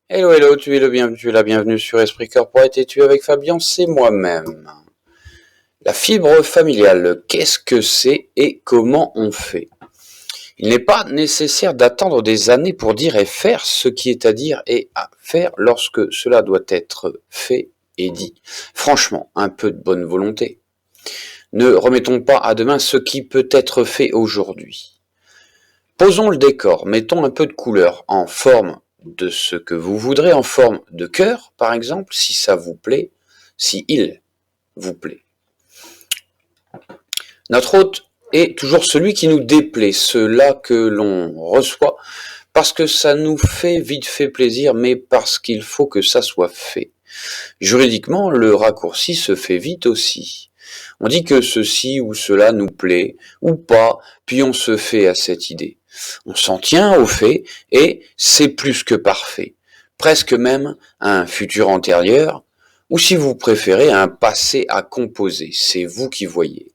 Hello, hello, tu es la bienvenue sur Esprit Corporate et tu es avec Fabien, c'est moi-même. La fibre familiale, qu'est-ce que c'est et comment on fait? Il n'est pas nécessaire d'attendre des années pour dire et faire ce qui est à dire et à faire lorsque cela doit être fait et dit. Franchement, un peu de bonne volonté. Ne remettons pas à demain ce qui peut être fait aujourd'hui. Posons le décor, mettons un peu de couleur en forme de ce que vous voudrez, en forme de cœur, par exemple, si ça vous plaît, si il vous plaît. Notre hôte est toujours celui qui nous déplaît, ceux-là que l'on reçoit, parce que ça nous fait vite fait plaisir, mais parce qu'il faut que ça soit fait. Juridiquement, le raccourci se fait vite aussi. On dit que ceci ou cela nous plaît, ou pas, puis on se fait à cette idée. On s'en tient au fait, et c'est plus que parfait. Presque même un futur antérieur, ou si vous préférez un passé à composer, c'est vous qui voyez.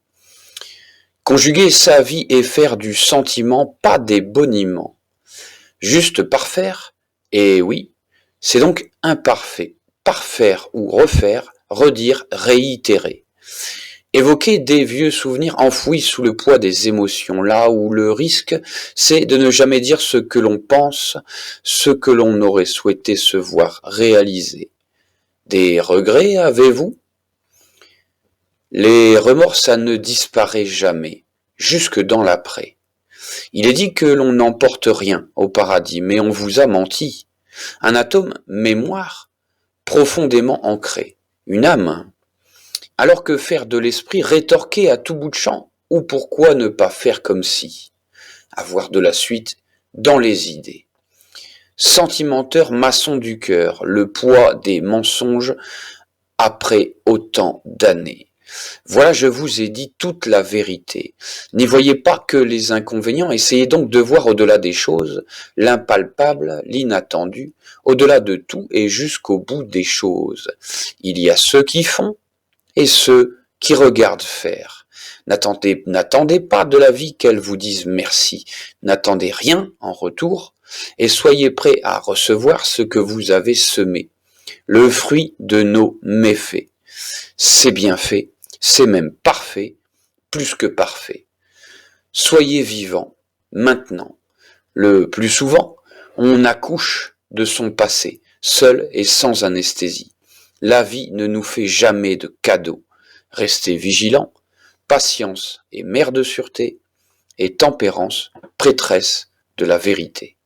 Conjuguer sa vie et faire du sentiment, pas des boniments. Juste parfaire, et oui, c'est donc imparfait. Parfaire ou refaire, redire, réitérer. Évoquer des vieux souvenirs enfouis sous le poids des émotions, là où le risque, c'est de ne jamais dire ce que l'on pense, ce que l'on aurait souhaité se voir réaliser. Des regrets avez-vous? Les remords, ça ne disparaît jamais, jusque dans l'après. Il est dit que l'on n'emporte rien au paradis, mais on vous a menti. Un atome mémoire, profondément ancré, une âme. Alors que faire de l'esprit rétorquer à tout bout de champ? Ou pourquoi ne pas faire comme si? Avoir de la suite dans les idées. Sentimenteur maçon du cœur, le poids des mensonges après autant d'années. Voilà, je vous ai dit toute la vérité. N'y voyez pas que les inconvénients, essayez donc de voir au-delà des choses, l'impalpable, l'inattendu, au-delà de tout et jusqu'au bout des choses. Il y a ceux qui font et ceux qui regardent faire. N'attendez pas de la vie qu'elle vous dise merci, n'attendez rien en retour, et soyez prêts à recevoir ce que vous avez semé, le fruit de nos méfaits. C'est bien fait, c'est même parfait, plus que parfait. Soyez vivants, maintenant. Le plus souvent, on accouche de son passé, seul et sans anesthésie. La vie ne nous fait jamais de cadeaux. Restez vigilants, patience est mère de sûreté, et tempérance, prêtresse de la vérité.